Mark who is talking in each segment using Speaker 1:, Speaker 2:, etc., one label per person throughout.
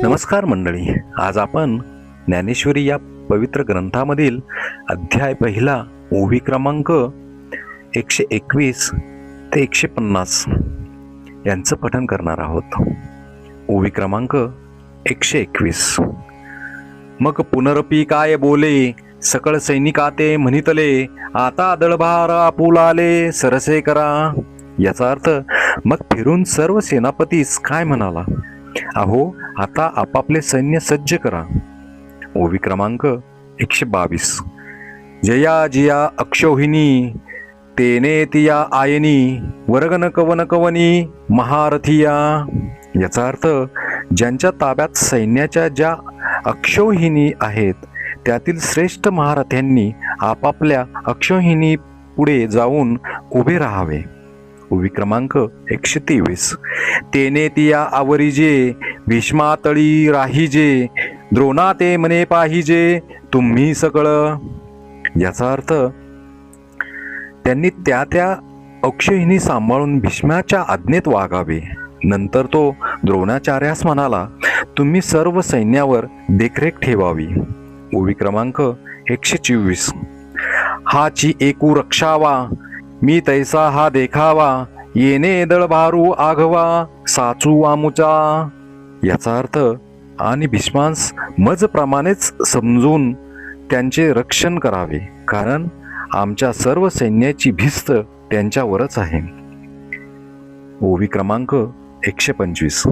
Speaker 1: नमस्कार मंडळी, आज आपण ज्ञानेश्वरी या पवित्र ग्रंथामधील अध्याय पहिला ओवी क्रमांक 121 ते 150 यांचं पठण करणार आहोत. ओवी क्रमांक 121. मग पुनरपी काय बोले, सकळ सैनिकाते म्हणितले, आता दळभार आपुलाले सरसे करा. याचा अर्थ मग फिरून सर्व सेनापतीस काय म्हणाला, अहो आता आपापले सैन्य सज्ज करा. ओवी क्रमांक 122. जया जिया अक्षौहिणी तेने तिया आयनी वर्गन कवन कवनी महारथिया. याचा अर्थ ज्यांच्या ताब्यात सैन्याच्या ज्या अक्षौहिणी आहेत त्यातील श्रेष्ठ महारथ्यांनी आपापल्या अक्षौहिणी पुढे जाऊन उभे राहावे. ओवी क्रमांक 123. तेने तिया आवरीजे भीष्मातळी राहिजे, द्रोणा ते मने पाहिजे तुम्ही सकळ. याचा अर्थ त्यांनी त्या अक्षौहिणी सांभाळून भीष्माच्या आज्ञेत वागावे. नंतर तो द्रोणाचार्यास म्हणाला, तुम्ही सर्व सैन्यावर देखरेख ठेवावी. ओवी क्रमांक 124. हाची एकू रक्षावा मी तैसा हा देखावा, येणे दळभारू आघवा साचू आमुचा. याचा अर्थ आणि भीष्मांस मजप्रमाणेच समजून त्यांचे रक्षण करावे, कारण आमच्या सर्व सैन्याची भिस्त त्यांच्यावरच आहे. ओवी क्रमांक 125.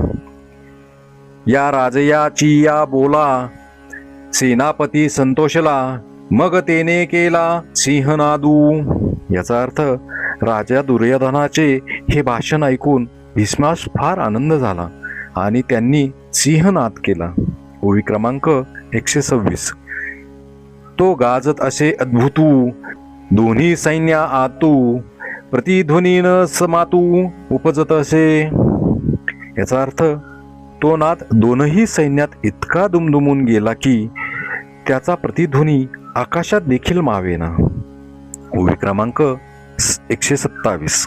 Speaker 1: या राजयाची या बोला सेनापती संतोषला, मग तेने केला सिंहनादू. याचा अर्थ राजा दुर्योधनाचे हे भाषण ऐकून भीष्मास फार आनंद झाला आणि त्यांनी सिंहनाद केला. ओवी क्रमांक 126. तो गाजत असे अद्भुतू दोन्ही सैन्या आतू, प्रतिध्वनीन समातू उपजत असे. याचा अर्थ तो नाद दोनही सैन्यात इतका दुमदुमून गेला की त्याचा प्रतिध्वनी आकाशात देखील मावेना. ओवी क्रमांक 127.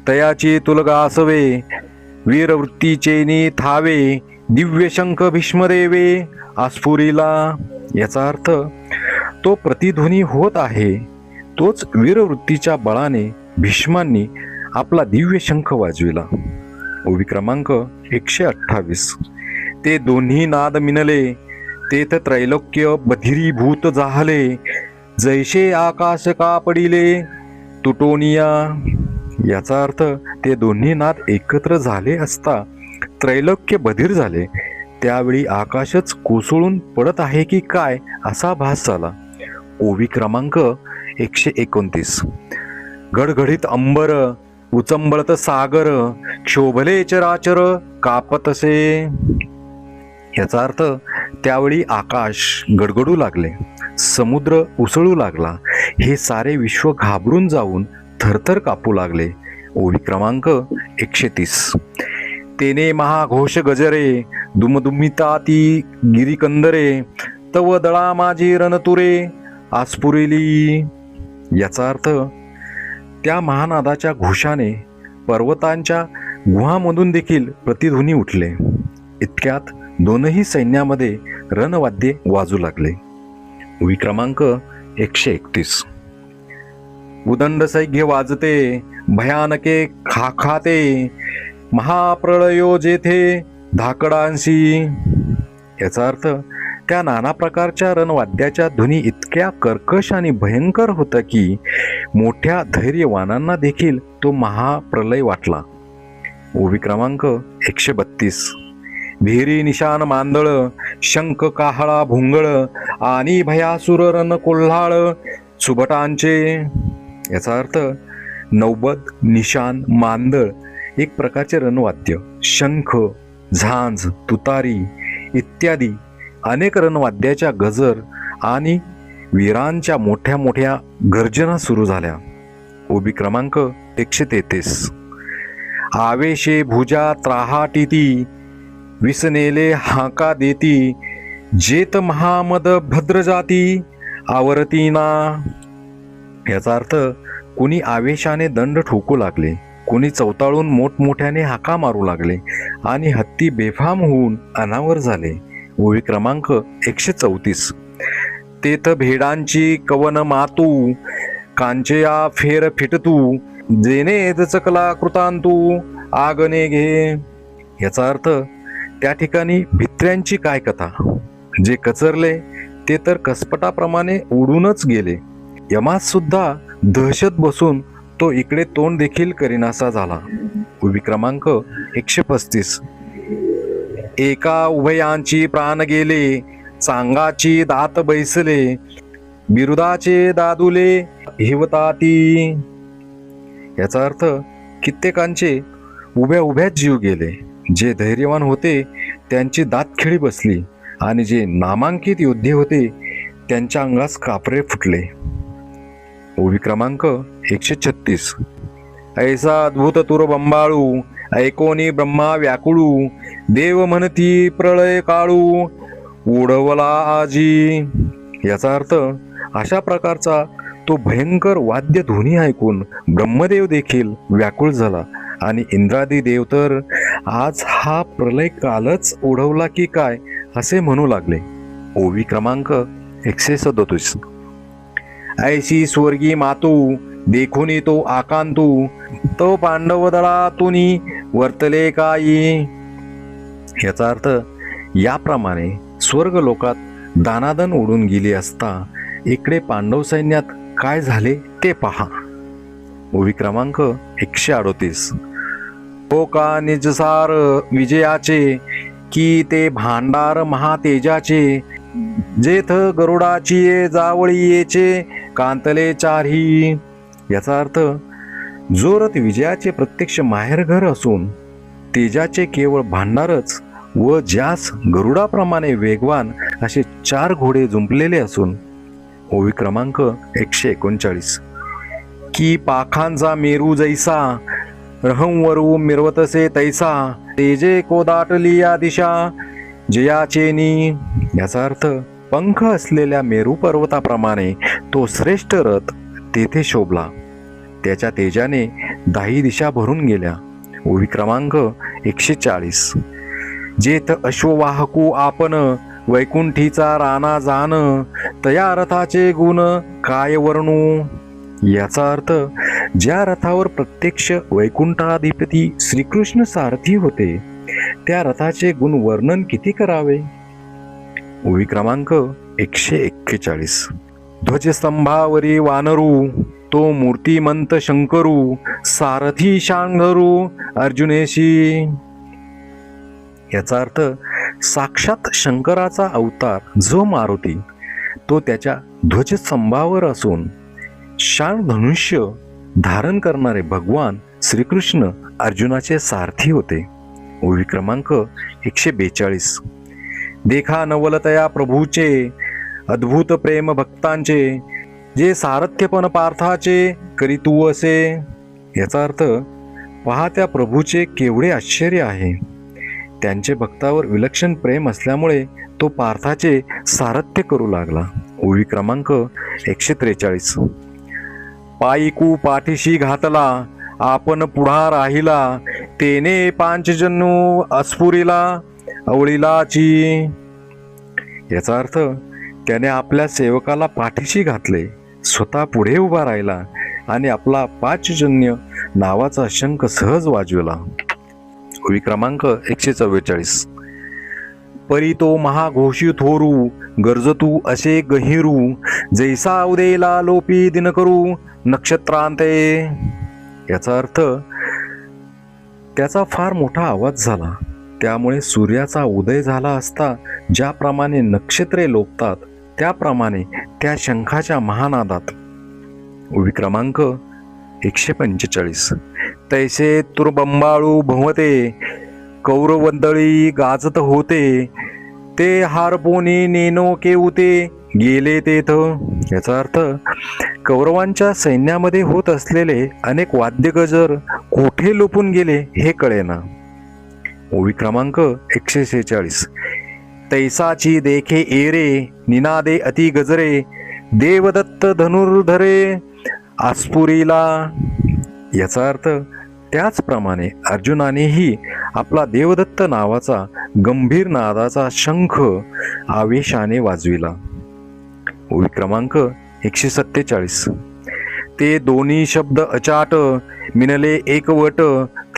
Speaker 1: तयाची तुलगासवे वीरवृत्तीचे थावे, दिव्य शंख भीष्मदेवे आस्फुरीला. याचा अर्थ तो प्रतिध्वनी होत आहे तोच वीरवृत्तीच्या बळाने भीष्मांनी आपला दिव्य शंख वाजविला. ओवी क्रमांक 128. ते दोन्ही नाद मिनले तेथ त्रैलोक्य बधिरीभूत जाहले, जैसे आकाश का पडिले तुटोनिया. याचा अर्थ ते दोन्ही नाद एकत्र झाले असता त्रैलोक्य बधीर झाले, त्यावेळी आकाशच कोसळून पडत आहे की काय असा भास झाला. ओवी क्रमांक 129. गडगडीत अंबर उचंबळत सागर, क्षोभले चराचर कापतसे. याचा अर्थ त्यावेळी आकाश गडगडू लागले, समुद्र उसळू लागला, हे सारे विश्व घाबरून जाऊन थरथर कापू लागले. ओवी क्रमांक 130. तेने महाघोष गजरे दुमदुमिता ती गिरिकंदरे, तव दळा माझी रणतुरे आस्फुरिली. याचा अर्थ त्या महानादाच्या घोषाने पर्वतांच्या गुहांमधून देखील प्रतिध्वनी उठले. इतक्यात दोनही सैन्यामध्ये रणवाद्ये वाजू लागले. ओवी क्रमांक 131. उदंड सैन्य वाजते भयानके खाखाते, महाप्रळयो जेथे धाकडांशी. याचा अर्थ त्या नाना प्रकारच्या रणवाद्याच्या ध्वनी इतक्या कर्कश आणि भयंकर होता की मोठ्या धैर्यवानांना देखील तो महाप्रलय वाटला. ओवी क्रमांक 132. भिरी निशान मांदळ शंख काहळा भुंगळ, आणि भयासुर रण कोल्हाळ सुभटांचे. याचा अर्थ नौबत निशान मांदळ एक प्रकारचे रणवाद्य, शंख झांज तुतारी इत्यादी अनेक रणवाद्याच्या गजर आणि वीरांच्या मोठ्या मोठ्या गर्जना सुरू झाल्या. ओबी क्रमांक 133. आवेशे भुजा त्राहाटीती, विसनेले हाका देती, जेत महामद भद्रजाती आवर्तीना. याचा अर्थ कुणी आवेशाने दंड ठोकू लागले, कोणी चवताळून मोठमोठ्याने हाका मारू लागले आणि हत्ती बेफाम होऊन अनावर झाले. ओवी क्रमांक 134. तेथ भेडांची कवन मातू, कांचया फेर फिटतू, जेने चकला कृतांतू, आगने घे. याचा अर्थ त्या ठिकाणी भित्र्यांची काय कथा, जे कचरले ते तर कसपटाप्रमाणे उडूनच गेले. यमास सुद्धा दहशत बसून तो इकडे तोंड देखील करीनासा झाला. ओवी क्रमांक 135. एका उभयांची प्राण गेले, चांगाची दात बैसले, बिरुदाचे दादुले हिवताती. याचा अर्थ कित्येकांचे उभ्या उभ्याच जीव गेले. जे धैर्यवान होते त्यांची दातखिळी बसली आणि जे नामांकित योद्धे होते त्यांच्या अंगास कापरे फुटले. ओवी क्रमांक 136. ऐसा अद्भुत तुर बंबाळू, ऐकोनी ब्रह्मा व्याकुळू, देव म्हणती प्रळय काळू, उडवला आजी. याचा अर्थ अशा प्रकारचा तो भयंकर वाद्य ध्वनी ऐकून ब्रह्मदेव देखील व्याकुळ झाला आणि इंद्रादी देव तर आज हा प्रलय कालच ओढवला की काय असे म्हणू लागले. ओवी क्रमांक 137. ऐशी स्वर्गी मातू, देखुनी तो आकांतू, तो पांडव दळातुनी वर्तले काही. याचा अर्थ याप्रमाणे स्वर्ग लोकात दानादन उडून गेली असता इकडे पांडव सैन्यात काय झाले ते पहा. ओवी क्रमांक 138. हो का निजसार विजयाचे, की ते भांडार महातेजाचे, जेथ गरुडाची जावळीयेचे, कांतले चारही. याचा अर्थ जोरत विजयाचे प्रत्यक्ष माहेरघर असून तेजाचे केवळ भांडारच व ज्यास गरुडाप्रमाणे वेगवान असे 4 घोडे जुंपलेले असून. ओवी क्रमांक 139. की पाखांचा मेरू जैसा, रहंवरू मिरवतसे तैसा, तेजे कोदाटली या दिशा, जयाचेनी. याचा अर्थ पंख असलेल्या मेरू पर्वताप्रमाणे तो श्रेष्ठ रथ तेथे शोभला, त्याच्या तेजाने 10 दिशा भरून गेल्या. ओवी क्रमांक 140. जेथ अश्ववाहकू आपण, वैकुंठीचा राणा जान, तया रथाचे गुण काय वर्णू. याचा अर्थ ज्या रथावर प्रत्यक्ष वैकुंठाधिपती श्रीकृष्ण सारथी होते त्या रथाचे गुण वर्णन किती करावे. ओवी क्रमांक 141. ध्वजस्तंभावरी वानरू, तो मूर्तिमंत शंकरू, सारथी शांघरू अर्जुनेशी. याचा अर्थ साक्षात शंकराचा अवतार जो मारुती तो त्याच्या ध्वजस्तंभावर असून शाण धनुष्य धारण करणारे भगवान श्रीकृष्ण अर्जुनाचे सारथी होते. ओवी क्रमांक 142. देखा नवलतया प्रभूचे, अद्भुत प्रेम भक्तांचे, जे सारथ्यपण पार्थाचे करीतू असे. याचा अर्थ पहा त्या प्रभूचे केवढे आश्चर्य आहे. त्यांचे भक्तावर विलक्षण प्रेम असल्यामुळे तो पार्थाचे सारथ्य करू लागला. ओवी क्रमांक 143. पायिकू पाठीशी घातला, आपण पुढा राहिला, तेने पांचजन्नू अस्फुरिला अवळीलाची. याचा अर्थ त्याने आपल्या सेवकाला पाठीशी घातले, स्वतः पुढे उभा राहिला आणि आपला पांचजन्य नावाचा शंख सहज वाजविला. ओवी क्रमांक 144. परी तो महाघोषी थोरू, गरजतू असे गहिरू, जैसा उदेला लोपी दिनकरू नक्षत्रांते. याचा अर्थ त्याचा फार मोठा आवाज झाला, त्यामुळे सूर्याचा उदय झाला असता ज्याप्रमाणे नक्षत्रे लोपतात त्याप्रमाणे त्या शंखाच्या महानादात. ओवी क्रमांक 145. तैसे तुरबंबाळू भवते, कौरवंदळी गाजत होते, ते हारपोनी नेनो केऊते गेले तेथ. याचा अर्थ कौरवांच्या सैन्यामध्ये होत असलेले अनेक वाद्यगजर कोठे लुपून गेले हे कळेना. ओवी क्रमांक 146. तैसाची देखे एरे, निनादे अति गजरे, देवदत्त धनुर्धरे आस्पुरीला. याचा अर्थ त्याचप्रमाणे अर्जुनानेही आपला देवदत्त नावाचा गंभीर नादाचा शंख आवेशाने वाजविला. ओवी क्रमांक 147. ते दोन्ही शब्द अचाट मिनले एकवट,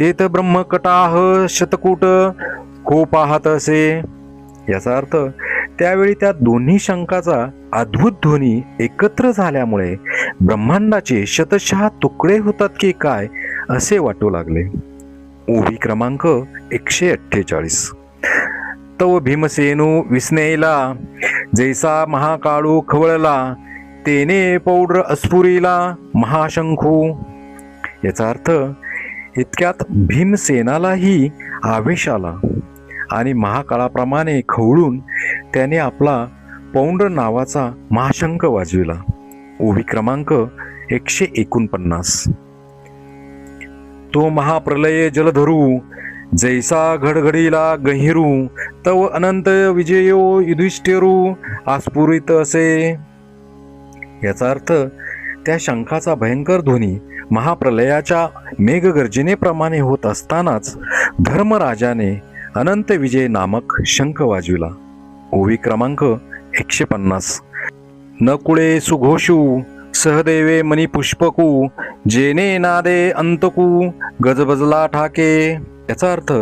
Speaker 1: तेत ब्रह्मकटाह शतकूट को पाहत असे. याचा अर्थ त्यावेळी त्या दोन्ही शंखाचा अद्भुत ध्वनी एकत्र झाल्यामुळे ब्रह्मांडाचे शतशः तुकडे होतात की काय असे वाटू लागले. ओवी क्रमांक 148. तव भीमसेनू विस्नेला, जैसा महाकाळू खवळला, तेने पौड्र अस्फुरीला महाशंखू. याचा अर्थ इतक्यात भीमसेनालाही आवेश आला आणि महाकाळाप्रमाणे खवळून त्याने आपला पौंड्र नावाचा महाशंख वाजविला. ओवी क्रमांक 149. तो महाप्रलय जलधरू, जैसा घडघडीला गहिरू, तव अनंत विजयो युधिष्ठिरू आस्फुरित असे. याचा अर्थ त्या शंखाचा भयंकर ध्वनी महाप्रलयाच्या मेघगर्जनेप्रमाणे होत असतानाच धर्मराजाने अनंत विजय नामक शंख वाजविला. ओवी क्रमांक 150. नकुळे सुघोषू, सहदेवे मनी पुष्पकू, जेने नादे अंतकू, गजबजला ठाके. याचा अर्थ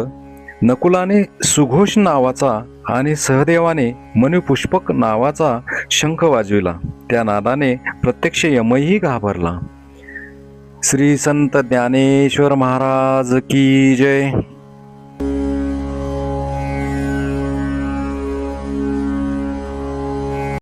Speaker 1: नकुलाने सुघोष नावाचा आणि सहदेवाने मनुपुष्पक नावाचा शंख वाजविला. त्या नादाने प्रत्यक्ष यमही घाबरला. श्री संत ज्ञानेश्वर महाराज की जय.